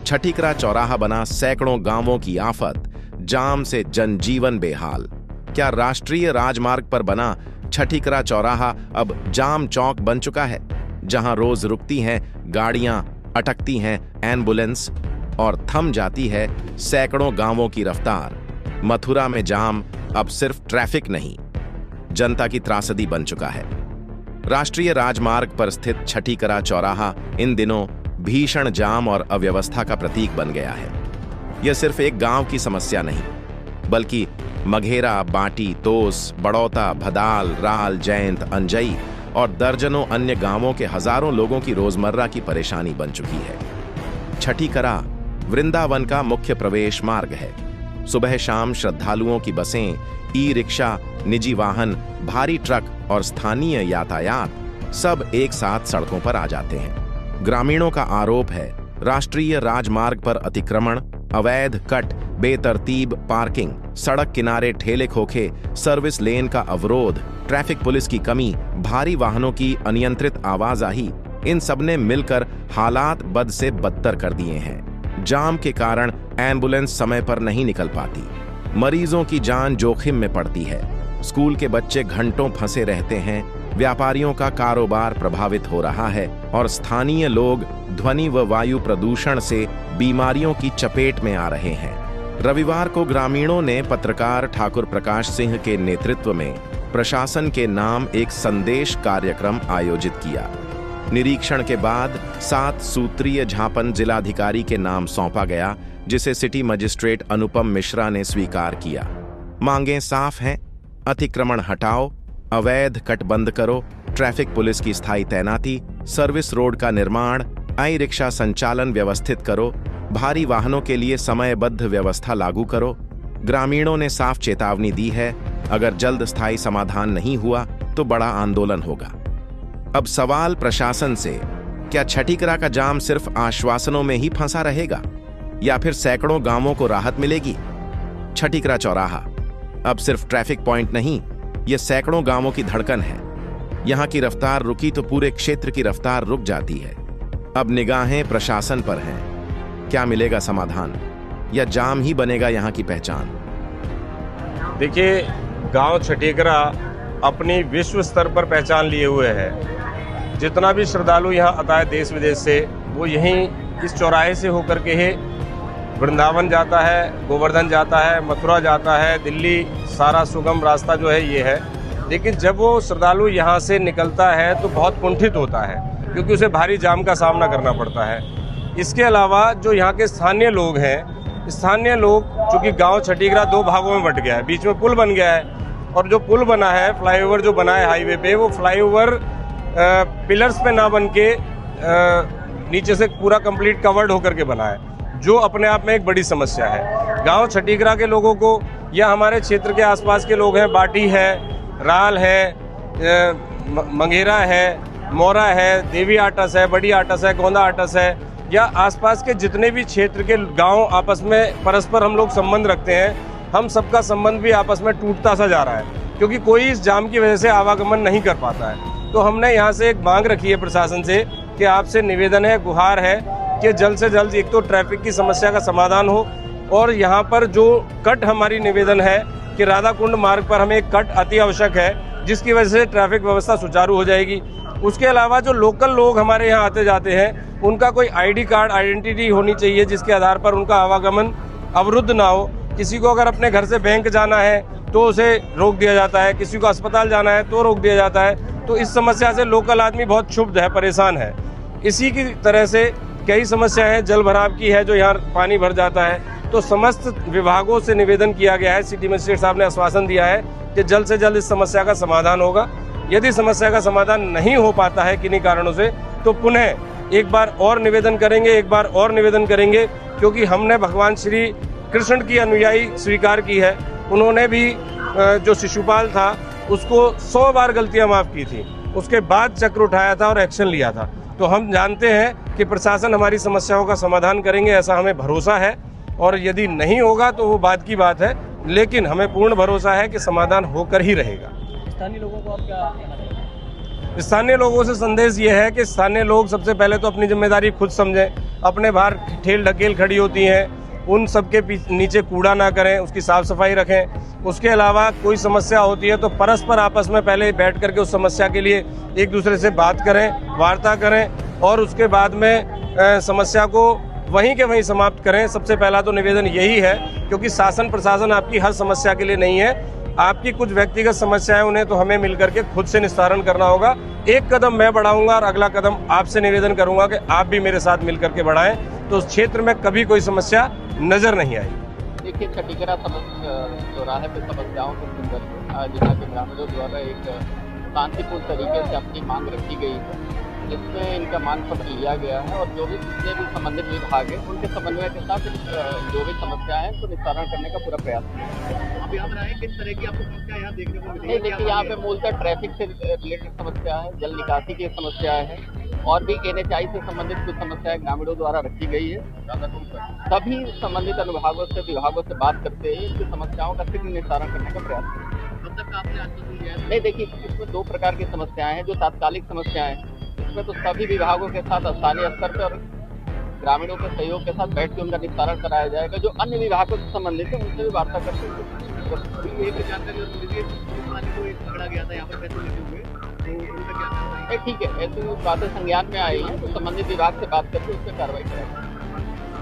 छठीकरा चौराहा बना सैकड़ों गांवों की आफत, जाम से जनजीवन बेहाल। क्या राष्ट्रीय राजमार्ग पर बना छठीकरा चौराहा अब जाम चौक बन चुका है, जहां रोज रुकती हैं गाड़ियां, अटकती हैं एम्बुलेंस और थम जाती है सैकड़ों गांवों की रफ्तार? मथुरा में जाम अब सिर्फ ट्रैफिक नहीं, जनता की त्रासदी बन चुका है। राष्ट्रीय राजमार्ग पर स्थित छठीकरा चौराहा इन दिनों भीषण जाम और अव्यवस्था का प्रतीक बन गया है। यह सिर्फ एक गांव की समस्या नहीं, बल्कि मघेरा, बाटी, तोस, बड़ौता, भदाल, राल, जयंत, अंजई और दर्जनों अन्य गांवों के हजारों लोगों की रोजमर्रा की परेशानी बन चुकी है। छठीकरा वृंदावन का मुख्य प्रवेश मार्ग है। सुबह शाम श्रद्धालुओं की बसें, ई रिक्शा, निजी वाहन, भारी ट्रक और स्थानीय यातायात सब एक साथ सड़कों पर आ जाते हैं। ग्रामीणों का आरोप है, राष्ट्रीय राजमार्ग पर अतिक्रमण, अवैध कट, बेतरतीब पार्किंग, सड़क किनारे ठेले खोखे, सर्विस लेन का अवरोध, ट्रैफिक पुलिस की कमी, भारी वाहनों की अनियंत्रित आवाजाही, इन सबने मिलकर हालात बद से बदतर कर दिए हैं। जाम के कारण एम्बुलेंस समय पर नहीं निकल पाती, मरीजों की जान जोखिम में पड़ती है, स्कूल के बच्चे घंटों फंसे रहते हैं, व्यापारियों का कारोबार प्रभावित हो रहा है और स्थानीय लोग ध्वनि व वायु प्रदूषण से बीमारियों की चपेट में आ रहे हैं। रविवार को ग्रामीणों ने पत्रकार ठाकुर प्रकाश सिंह के नेतृत्व में प्रशासन के नाम एक संदेश कार्यक्रम आयोजित किया। निरीक्षण के बाद 7 सूत्रीय ज्ञापन जिलाधिकारी के नाम सौंपा गया, जिसे सिटी मजिस्ट्रेट अनुपम मिश्रा ने स्वीकार किया। मांगें साफ हैं, अतिक्रमण हटाओ, अवैध कट बंद करो, ट्रैफिक पुलिस की स्थायी तैनाती, सर्विस रोड का निर्माण, ई रिक्शा संचालन व्यवस्थित करो, भारी वाहनों के लिए समयबद्ध व्यवस्था लागू करो। ग्रामीणों ने साफ चेतावनी दी है, अगर जल्द स्थायी समाधान नहीं हुआ तो बड़ा आंदोलन होगा। अब सवाल प्रशासन से, क्या छठीकरा का जाम सिर्फ आश्वासनों में ही फंसा रहेगा या फिर सैकड़ों गांवों को राहत मिलेगी? छठीकरा चौराहा अब सिर्फ ट्रैफिक पॉइंट नहीं, यह सैकड़ों गांवों की धड़कन है। यहां की रफ्तार रुकी तो पूरे क्षेत्र की रफ्तार रुक जाती है। अब निगाहें प्रशासन पर हैं, क्या मिलेगा समाधान या जाम ही बनेगा यहां की पहचान? देखिए, गांव छठीकरा अपनी विश्व स्तर पर पहचान लिए हुए है। जितना भी श्रद्धालु यहाँ आता है देश विदेश से, वो यहीं इस चौराहे से होकर के ही वृंदावन जाता है, गोवर्धन जाता है, मथुरा जाता है, दिल्ली, सारा सुगम रास्ता जो है ये है। लेकिन जब वो श्रद्धालु यहाँ से निकलता है तो बहुत कुंठित होता है, क्योंकि उसे भारी जाम का सामना करना पड़ता है। इसके अलावा जो यहाँ के स्थानीय लोग हैं, स्थानीय लोग, चूँकि गांव छठीकरा 2 भागों में बंट गया है, बीच में पुल बन गया है, और जो पुल बना है, फ्लाईओवर जो बना है हाईवे पे, वो फ्लाईओवर पिलर्स पे ना बन के नीचे से पूरा कंप्लीट कवर्ड होकर के बना है, जो अपने आप में एक बड़ी समस्या है। गांव छठीकरा के लोगों को या हमारे क्षेत्र के आसपास के लोग हैं, बाटी है, राल है, मंगेरा है, मोरा है, देवी आटस है, बड़ी आटस है, गोंदा आटस है, या आसपास के जितने भी क्षेत्र के गांव आपस में परस्पर हम लोग संबंध रखते हैं, हम सबका संबंध भी आपस में टूटता सा जा रहा है, क्योंकि कोई इस जाम की वजह से आवागमन नहीं कर पाता है। तो हमने यहाँ से एक मांग रखी है प्रशासन से कि आपसे निवेदन है, गुहार है कि जल्द से जल्द एक तो ट्रैफिक की समस्या का समाधान हो, और यहाँ पर जो कट हमारी निवेदन है कि राधा कुंड मार्ग पर हमें एक कट अति आवश्यक है, जिसकी वजह से ट्रैफिक व्यवस्था सुचारू हो जाएगी। उसके अलावा जो लोकल लोग हमारे यहाँ आते जाते हैं, उनका कोई आईडी कार्ड, आइडेंटिटी होनी चाहिए, जिसके आधार पर उनका आवागमन अवरुद्ध ना हो। किसी को अगर अपने घर से बैंक जाना है तो उसे रोक दिया जाता है, किसी को अस्पताल जाना है तो रोक दिया जाता है। तो इस समस्या से लोकल आदमी बहुत क्षुब्ध है, परेशान है। इसी की तरह से कई समस्याएं हैं, जल भराव की है, जो यहाँ पानी भर जाता है। तो समस्त विभागों से निवेदन किया गया है, सिटी मजिस्ट्रेट साहब ने आश्वासन दिया है कि जल्द से जल्द इस समस्या का समाधान होगा। यदि समस्या का समाधान नहीं हो पाता है किन्हीं कारणों से, तो पुनः एक बार और निवेदन करेंगे, क्योंकि हमने भगवान श्री कृष्ण की अनुयायी स्वीकार की है। उन्होंने भी जो शिशुपाल था उसको 100 बार गलतियां माफ़ की थी, उसके बाद चक्र उठाया था और एक्शन लिया था। तो हम जानते हैं कि प्रशासन हमारी समस्याओं का समाधान करेंगे, ऐसा हमें भरोसा है। और यदि नहीं होगा तो वो बाद की बात है, लेकिन हमें पूर्ण भरोसा है कि समाधान होकर ही रहेगा। स्थानीय लोगों को आप क्या कहना चाहेंगे? स्थानीय लोगों से संदेश ये है कि स्थानीय लोग सबसे पहले तो अपनी जिम्मेदारी खुद समझें। अपने बाहर ठेल ढकेल खड़ी होती हैं, उन सब के नीचे कूड़ा ना करें, उसकी साफ सफाई रखें। उसके अलावा कोई समस्या होती है तो परस्पर आपस में पहले बैठ करके उस समस्या के लिए एक दूसरे से बात करें, वार्ता करें और उसके बाद में समस्या को वहीं के वहीं समाप्त करें। सबसे पहला तो निवेदन यही है, क्योंकि शासन प्रशासन आपकी हर समस्या के लिए नहीं है। आपकी कुछ व्यक्तिगत समस्याएं उन्हें तो हमें मिलकर के खुद से निस्तारण करना होगा। एक कदम मैं बढ़ाऊंगा और अगला कदम आपसे निवेदन करूंगा कि आप भी मेरे साथ मिलकर के बढ़ाएं, तो उस क्षेत्र में कभी कोई समस्या नजर नहीं आई। देखिए, छठीकरा चौराहे पे समस्याओं के संदर्भ में जिला के ग्रामीणों द्वारा एक शांतिपूर्ण तरीके से अपनी मांग रखी गई है, जिसमें इनका मांग पत्र लिया गया है और जो भी जितने भी संबंधित विभाग है उनके समन्वय के साथ जो भी समस्या है उनको निस्तारण करने का पूरा प्रयास है। आप यहाँ पर आए, किस तरह की आपको समस्या यहाँ देखने को मिली? नहीं, देखिए, यहाँ पे मूलतः ट्रैफिक से रिलेटेड समस्या है, जल निकासी की समस्याएं हैं और भी NHI से संबंधित कुछ समस्याएं ग्रामीणों द्वारा रखी गई है। सभी संबंधित विभागों से बात करते हुए इनकी समस्याओं का शीघ्र निस्तारण करने का प्रयास करें। अब तक आपने आश्वासन दिया है? नहीं, देखिए, इसमें दो प्रकार की समस्याएं हैं। जो तात्कालिक समस्याएं हैं इसमें तो सभी विभागों के साथ स्थानीय स्तर पर ग्रामीणों के सहयोग के साथ बैठ के उनका निस्तारण कराया जाएगा। जो अन्य विभागों से संबंधित है उनसे भी वार्ता करते हुए एक जानकारी और मिली को एक पकड़ा गया था यहाँ पर पैसे लेते हुए, तो उनका क्या कहना है? ठीक है, ऐसी बातें संज्ञान में आई हैं तो संबंधित विभाग से बात करके उस पर कार्रवाई कराएंगे।